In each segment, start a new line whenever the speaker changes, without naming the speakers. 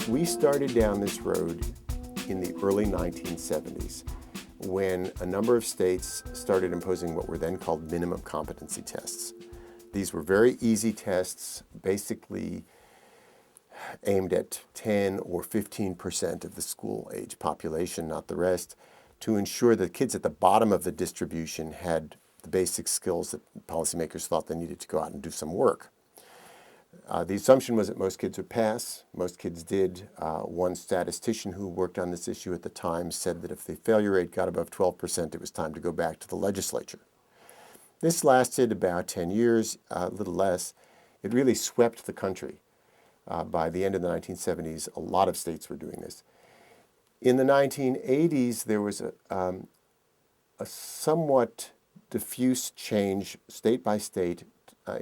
We started down this road in the early 1970s when a number of states started imposing what were then called minimum competency tests. These were very easy tests, basically aimed at 10 or 15% of the school-age population, not the rest, to ensure that kids at the bottom of the distribution had the basic skills that policymakers thought they needed to go out and do some work. The assumption was that most kids would pass. Most kids did. One statistician who worked on this issue at the time said that if the failure rate got above 12%, it was time to go back to the legislature. This lasted about 10 years, a little less. It really swept the country. By the end of the 1970s, a lot of states were doing this. In the 1980s, there was a somewhat diffuse change state by state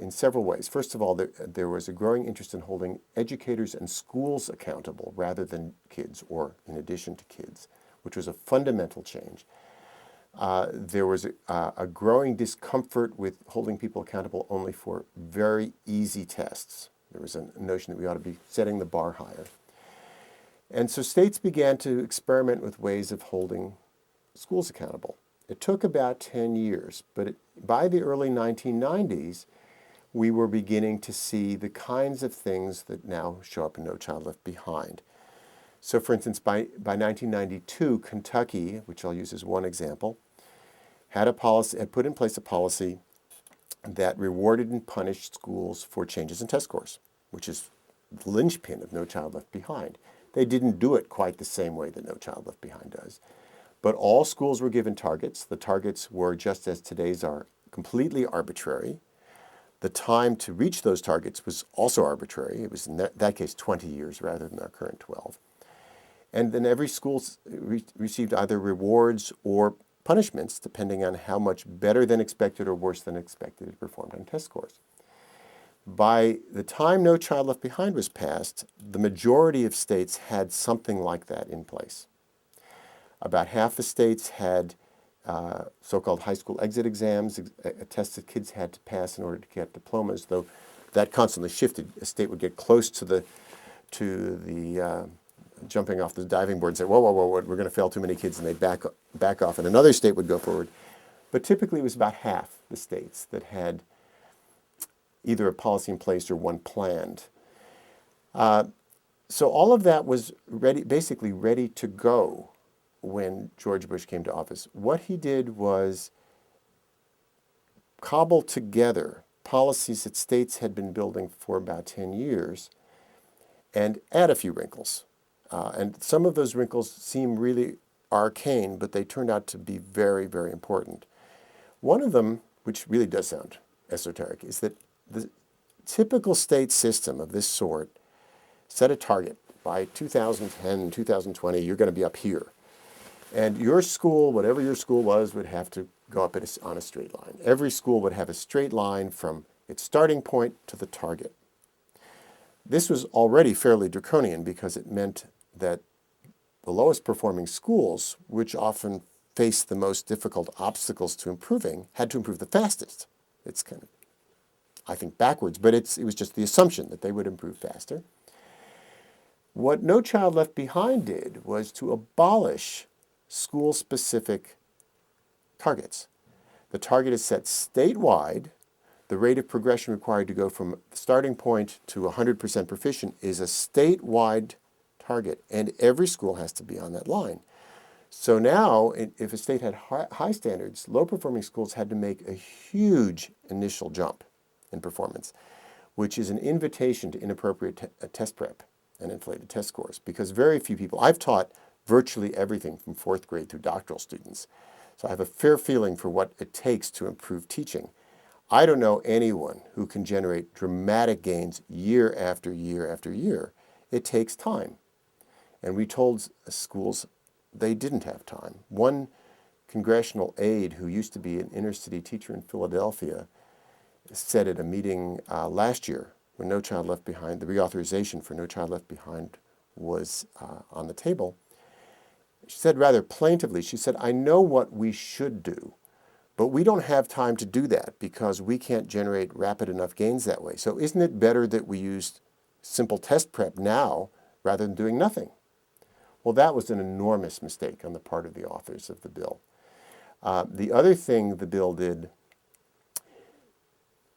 in several ways. First of all, there was a growing interest in holding educators and schools accountable rather than kids or in addition to kids, which was a fundamental change. There was a growing discomfort with holding people accountable only for very easy tests. There was a notion that we ought to be setting the bar higher. And so states began to experiment with ways of holding schools accountable. It took about 10 years, but by the early 1990s, we were beginning to see the kinds of things that now show up in No Child Left Behind. So for instance, by 1992, Kentucky, which I'll use as one example, had put in place a policy that rewarded and punished schools for changes in test scores, which is the linchpin of No Child Left Behind. They didn't do it quite the same way that No Child Left Behind does. But all schools were given targets. The targets were, just as today's are, completely arbitrary. The time to reach those targets was also arbitrary. It was, in that case, 20 years rather than our current 12. And then every school received either rewards or punishments, depending on how much better than expected or worse than expected it performed on test scores. By the time No Child Left Behind was passed, the majority of states had something like that in place. About half the states had so-called high school exit exams, tests that kids had to pass in order to get diplomas, though that constantly shifted. A state would get close to the jumping off the diving board and say, whoa, we're going to fail too many kids, and they'd back off, and another state would go forward. But typically it was about half the states that had either a policy in place or one planned. So all of that was basically ready to go when George Bush came to office. What he did was cobble together policies that states had been building for about 10 years and add a few wrinkles. And some of those wrinkles seem really arcane, but they turned out to be very, very important. One of them, which really does sound esoteric, is that the typical state system of this sort set a target. By 2010, 2020, you're going to be up here. And your school, whatever your school was, would have to go up on a straight line. Every school would have a straight line from its starting point to the target. This was already fairly draconian because it meant that the lowest performing schools, which often faced the most difficult obstacles to improving, had to improve the fastest. It's kind of, I think, backwards, but it was just the assumption that they would improve faster. What No Child Left Behind did was to abolish school-specific targets. The target is set statewide. The rate of progression required to go from the starting point to 100% proficient is a statewide target, and every school has to be on that line. So now, if a state had high standards, low-performing schools had to make a huge initial jump in performance, which is an invitation to inappropriate test prep and inflated test scores, because very few people, I've taught virtually everything from fourth grade through doctoral students, so I have a fair feeling for what it takes to improve teaching. I don't know anyone who can generate dramatic gains year after year after year. It takes time. And we told schools they didn't have time. One congressional aide who used to be an inner-city teacher in Philadelphia said at a meeting last year when No Child Left Behind, the reauthorization for No Child Left Behind was on the table, she said rather plaintively, she said, I know what we should do, but we don't have time to do that because we can't generate rapid enough gains that way. So isn't it better that we use simple test prep now rather than doing nothing. Well, that was an enormous mistake on the part of the authors of the bill. The other thing the bill did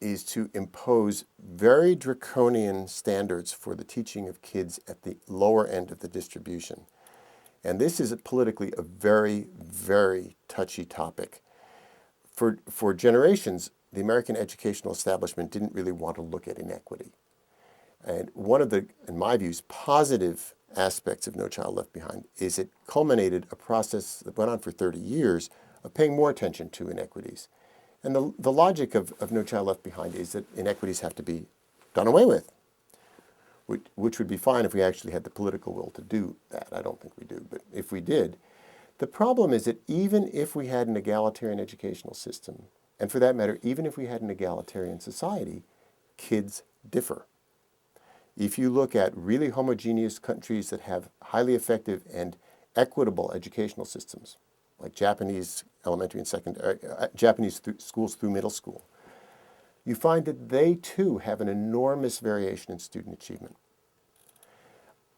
is to impose very draconian standards for the teaching of kids at the lower end of the distribution. And this is politically a very, very touchy topic. For generations, the American educational establishment didn't really want to look at inequity. And one of the, in my views, positive aspects of No Child Left Behind is it culminated a process that went on for 30 years of paying more attention to inequities. And the logic of No Child Left Behind is that inequities have to be done away with, which would be fine if we actually had the political will to do that. I don't think we do, but if we did, the problem is that even if we had an egalitarian educational system, and for that matter, even if we had an egalitarian society, kids differ. If you look at really homogeneous countries that have highly effective and equitable educational systems, like Japanese elementary and secondary, Japanese schools through middle school, you find that they too have an enormous variation in student achievement.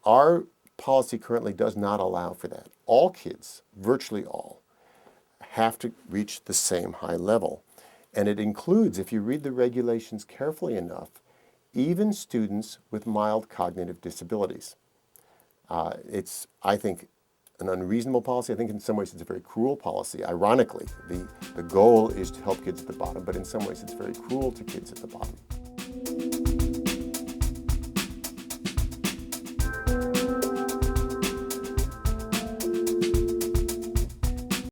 Our policy currently does not allow for that. All kids, virtually all, have to reach the same high level. And it includes, if you read the regulations carefully enough, even students with mild cognitive disabilities. It's, I think, an unreasonable policy. I think in some ways it's a very cruel policy. Ironically, the goal is to help kids at the bottom, but in some ways it's very cruel to kids at the bottom.